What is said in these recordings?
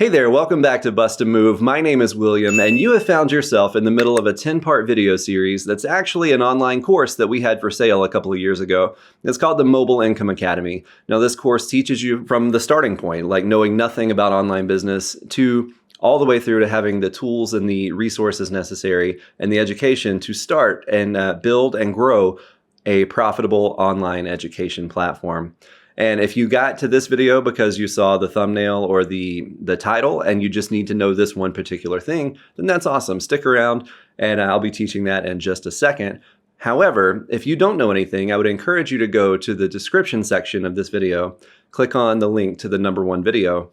Hey there, welcome back to Bust a Move. My name is William, and you have found yourself in the middle of a 10-part video series that's actually an online course that we had for sale a couple of years ago. It's called the Mobile Income Academy. Now, this course teaches you from the starting point, like knowing nothing about online business, to all the way through to having the tools and the resources necessary and the education to start and build and grow a profitable online education platform. And if you got to this video because you saw the thumbnail or the title and you just need to know this one particular thing, then that's awesome. Stick around and I'll be teaching that in just a second. However, if you don't know anything, I would encourage you to go to the description section of this video, click on the link to the number one video,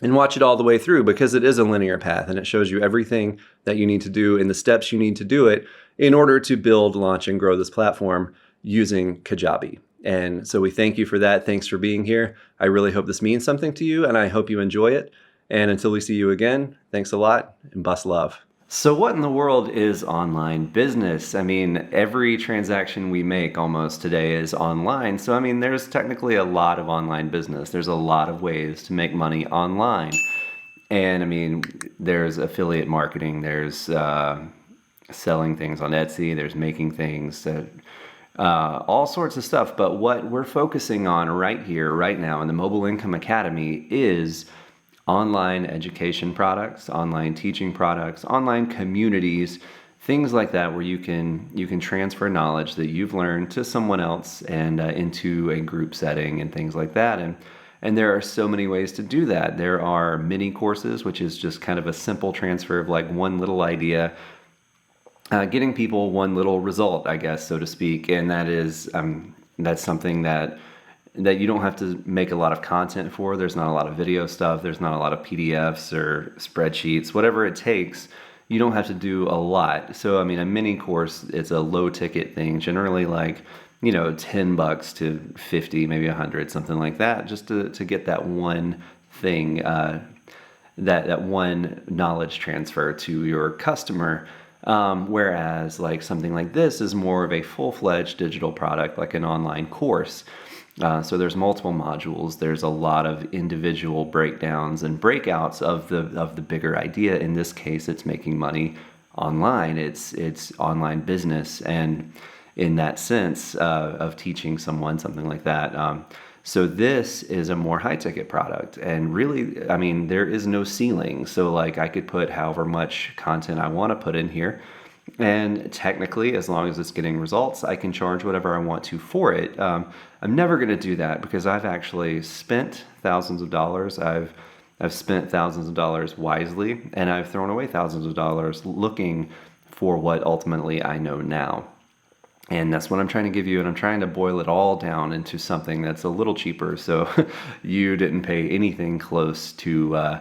and watch it all the way through, because it is a linear path and it shows you everything that you need to do and the steps you need to do it in order to build, launch, and grow this platform using Kajabi. And so we thank you for that. Thanks for being here. I really hope this means something to you, and I hope you enjoy it. And until we see you again, thanks a lot, and bust love. So what in the world is online business? I mean, every transaction we make almost today is online. So, I mean, there's technically a lot of online business. There's a lot of ways to make money online. And I mean, there's affiliate marketing, there's selling things on Etsy, there's making things that all sorts of stuff. But what we're focusing on right here, right now in the Mobile Income Academy is online education products, online teaching products, online communities, things like that, where you can transfer knowledge that you've learned to someone else and into a group setting and things like that. And there are so many ways to do that. There are mini courses, which is just kind of a simple transfer of like one little idea, getting people one little result, I guess, so to speak. And that is that's something that you don't have to make a lot of content for. There's not a lot of video stuff. There's not a lot of PDFs or spreadsheets, whatever it takes. You don't have to do a lot. So, I mean, a mini course, it's a low ticket thing, generally like, $10 to 50, maybe 100, something like that, just to get that one thing, that one knowledge transfer to your customer. Whereas like something like this is more of a full-fledged digital product, like an online course. So there's multiple modules. There's a lot of individual breakdowns and breakouts of the bigger idea. In this case, it's making money online. It's online business, and in that sense of teaching someone something like that. So this is a more high-ticket product, and really, I mean, there is no ceiling. So like I could put however much content I want to put in here, and technically, as long as it's getting results, I can charge whatever I want to for it. I'm never going to do that because I've actually spent thousands of dollars. I've spent thousands of dollars wisely, and I've thrown away thousands of dollars looking for what ultimately I know now. And that's what I'm trying to give you, and I'm trying to boil it all down into something that's a little cheaper, so you didn't pay anything close to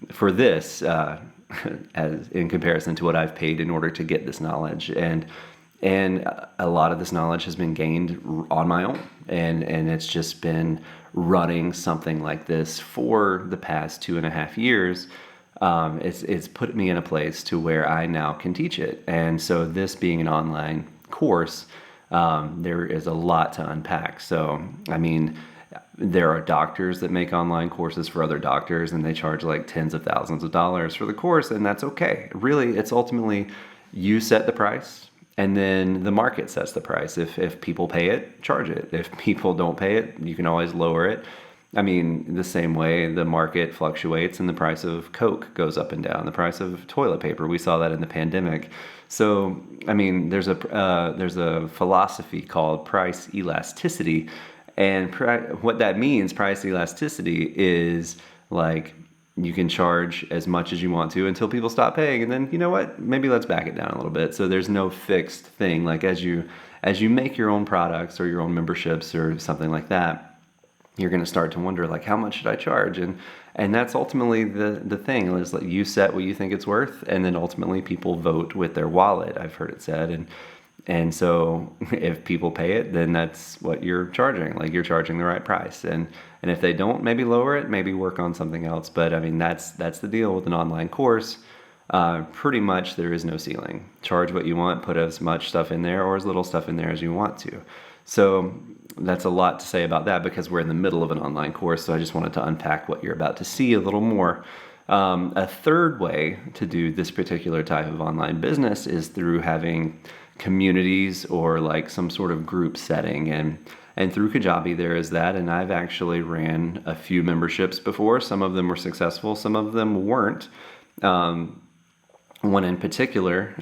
for this as in comparison to what I've paid in order to get this knowledge. And a lot of this knowledge has been gained on my own, and it's just been running something like this for the past 2.5 years. It's put me in a place to where I now can teach it, and so this being an online course, there is a lot to unpack. So, I mean, there are doctors that make online courses for other doctors, and they charge like tens of thousands of dollars for the course, and that's okay. Really, it's ultimately you set the price, and then the market sets the price. If people pay it, charge it. If people don't pay it, you can always lower it. I mean, the same way the market fluctuates and the price of Coke goes up and down, the price of toilet paper. We saw that in the pandemic. So, I mean, there's a philosophy called price elasticity, and what that means, price elasticity, is like you can charge as much as you want to until people stop paying, and then you know what? Maybe let's back it down a little bit. So there's no fixed thing. Like as you make your own products or your own memberships or something like that, you're going to start to wonder, like, how much should I charge? And that's ultimately the thing, is like you set what you think it's worth, and then ultimately people vote with their wallet, I've heard it said. And so if people pay it, then that's what you're charging. Like you're charging the right price. And if they don't, maybe lower it, maybe work on something else. But I mean, that's the deal with an online course. Pretty much there is no ceiling. Charge what you want, put as much stuff in there or as little stuff in there as you want to. So that's a lot to say about that because we're in the middle of an online course. So I just wanted to unpack what you're about to see a little more. A third way to do this particular type of online business is through having communities or like some sort of group setting. And through Kajabi, there is that. And I've actually ran a few memberships before. Some of them were successful, some of them weren't. One in particular,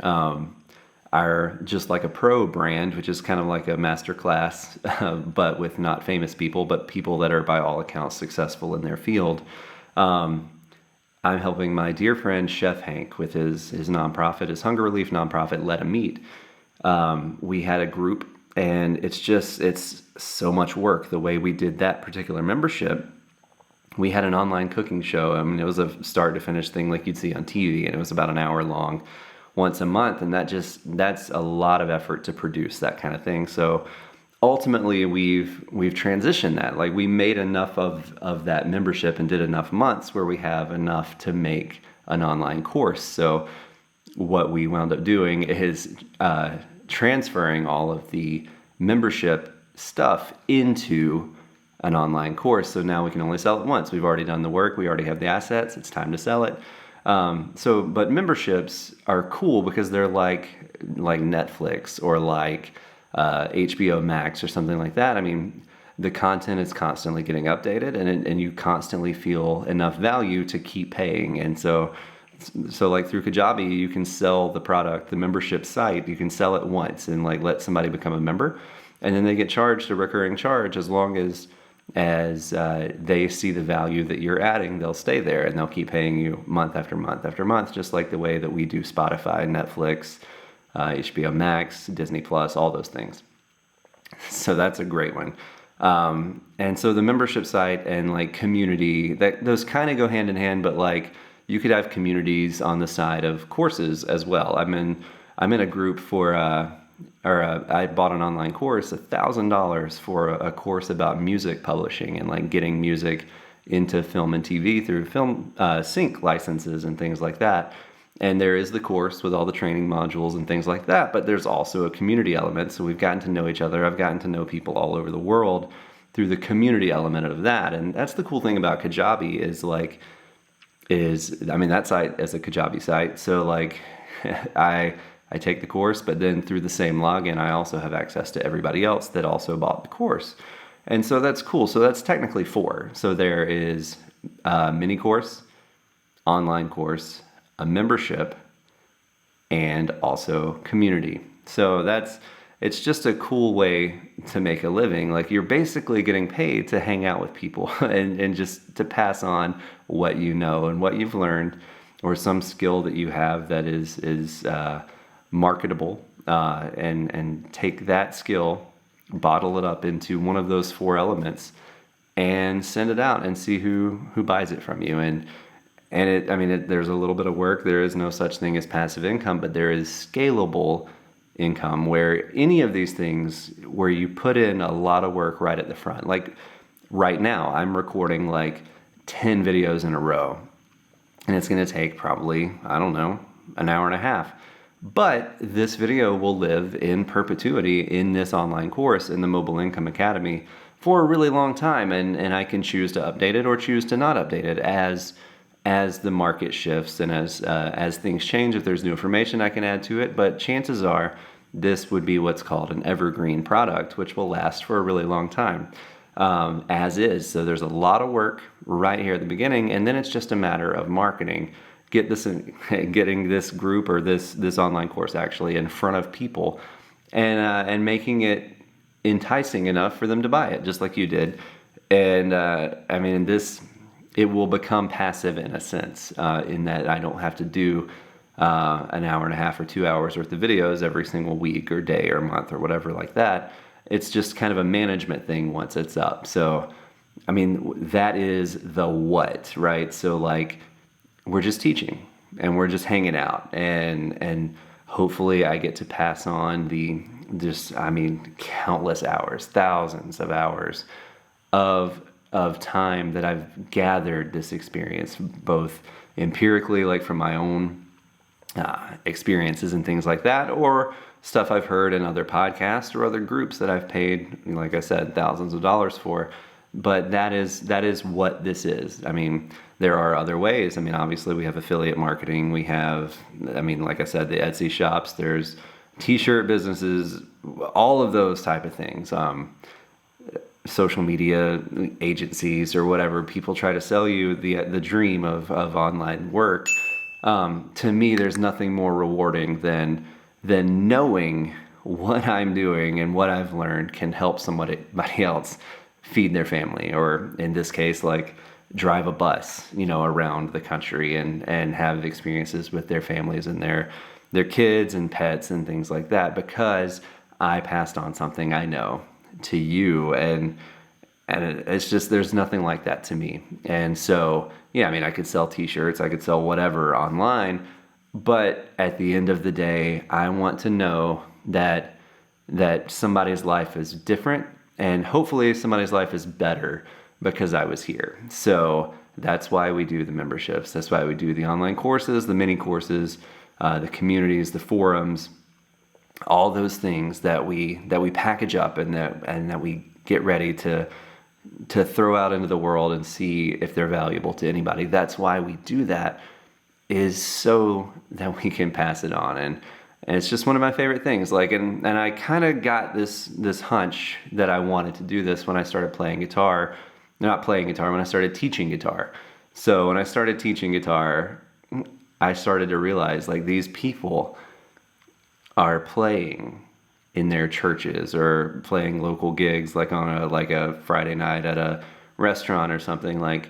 are just like a pro brand, which is kind of like a masterclass, but with not famous people, but people that are by all accounts successful in their field. I'm helping my dear friend Chef Hank with his nonprofit, his hunger relief nonprofit, Let Him Eat. We had a group, and it's so much work. The way we did that particular membership, we had an online cooking show. I mean, it was a start to finish thing like you'd see on TV, and it was about an hour long once a month, and that's a lot of effort to produce that kind of thing. So ultimately we've transitioned that. Like, we made enough of that membership and did enough months where we have enough to make an online course. So what we wound up doing is transferring all of the membership stuff into an online course. So now we can only sell it once. We've already done the work. We already have the assets. It's time to sell it. But memberships are cool because they're like Netflix or like HBO Max or something like that. I mean, the content is constantly getting updated, and you constantly feel enough value to keep paying. And so like through Kajabi, you can sell the product, the membership site. You can sell it once and like let somebody become a member, and then they get charged a recurring charge as long as they see the value that you're adding. They'll stay there and they'll keep paying you month after month after month, just like the way that we do Spotify, Netflix, HBO Max, Disney Plus, all those things. So that's a great one. And so the membership site and like community, those kind of go hand in hand, but like you could have communities on the side of courses as well. I'm in a group I bought an online course, $1,000 for a course about music publishing and like getting music into film and TV through film sync licenses and things like that. And there is the course with all the training modules and things like that, but there's also a community element. So we've gotten to know each other. I've gotten to know people all over the world through the community element of that. And that's the cool thing about Kajabi that site is a Kajabi site. So like I take the course, but then through the same login, I also have access to everybody else that also bought the course. And so that's cool. So that's technically 4. So there is a mini course, online course, a membership, and also community. So it's just a cool way to make a living. Like, you're basically getting paid to hang out with people and just to pass on what you know and what you've learned, or some skill that you have that is marketable, and take that skill, bottle it up into one of those 4 elements, and send it out and see who buys it from you. And there's a little bit of work. There is no such thing as passive income, but there is scalable income, where any of these things where you put in a lot of work right at the front. Like right now, I'm recording like 10 videos in a row, and it's going to take probably, I don't know, an hour and a half. But this video will live in perpetuity in this online course in the Mobile Income Academy for a really long time, and I can choose to update it or choose to not update it as the market shifts and as things change. If there's new information, I can add to it, but chances are this would be what's called an evergreen product, which will last for a really long time, as is. So there's a lot of work right here at the beginning, and then it's just a matter of marketing. Getting this group or this online course actually in front of people, and making it enticing enough for them to buy it, just like you did. And it will become passive in a sense, in that I don't have to do an hour and a half or 2 hours worth of videos every single week or day or month or whatever like that. It's just kind of a management thing once it's up. So, that is the what, right? So like, we're just teaching and we're just hanging out, and hopefully I get to pass on countless hours, thousands of hours of time that I've gathered this experience, both empirically, like from my own experiences and things like that, or stuff I've heard in other podcasts or other groups that I've paid, like I said, thousands of dollars for. But that is what this is. I mean, there are other ways. I mean, obviously we have affiliate marketing. We have, I mean, like I said, the Etsy shops, there's t-shirt businesses, all of those type of things. Social media agencies or whatever, people try to sell you the dream of online work. To me, there's nothing more rewarding than knowing what I'm doing and what I've learned can help somebody else feed their family, or in this case, like drive a bus, around the country and have experiences with their families and their kids and pets and things like that, because I passed on something I know to you, and it's just, there's nothing like that to me. And so, yeah, I mean, I could sell t-shirts, I could sell whatever online, but at the end of the day, I want to know that somebody's life is different, and hopefully somebody's life is better because I was here. So that's why we do the memberships. That's why we do the online courses, the mini courses, the communities, the forums, all those things that we package up and that we get ready to throw out into the world and see if they're valuable to anybody. That's why we do that, is so that we can pass it on. And it's just one of my favorite things. Like, and I kind of got this hunch that I wanted to do this when I started playing guitar. Not playing guitar, when I started teaching guitar. So when I started teaching guitar, I started to realize, like, these people are playing in their churches or playing local gigs, like on a Friday night at a restaurant or something, like,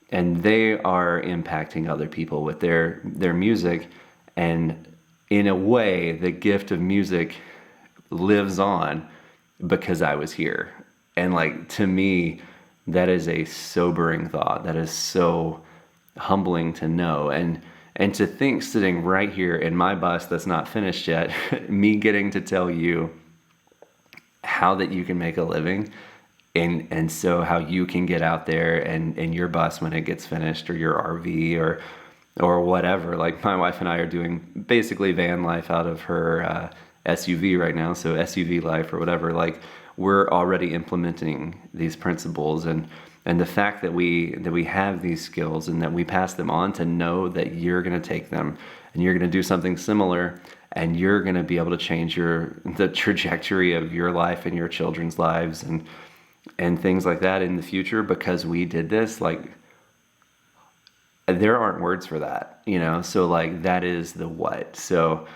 and they are impacting other people with their music. And in a way, the gift of music lives on because I was here. And, like, to me, that is a sobering thought. That is so humbling to know. And to think, sitting right here in my bus that's not finished yet, me getting to tell you how that you can make a living, and so how you can get out there and your bus when it gets finished, or your RV or whatever. Like, my wife and I are doing basically van life out of her SUV right now, so SUV life or whatever. Like, we're already implementing these principles, and the fact that we have these skills and that we pass them on, to know that you're going to take them and you're going to do something similar, and you're going to be able to change the trajectory of your life and your children's lives and things like that in the future because we did this. Like, there aren't words for that, so, like, that is the what. So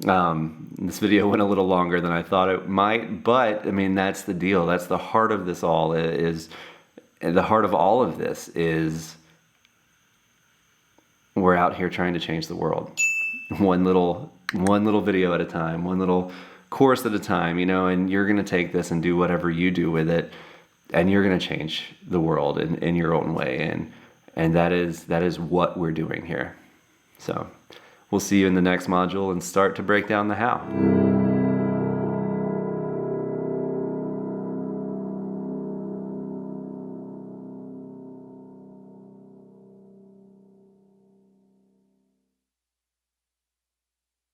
this video went a little longer than I thought it might, but I mean, that's the deal. That's the heart of this all. Is the heart of all of this is we're out here trying to change the world, one little video at a time, one little course at a time, and you're going to take this and do whatever you do with it, and you're going to change the world in your own way. And that is what we're doing here. So we'll see you in the next module and start to break down the how.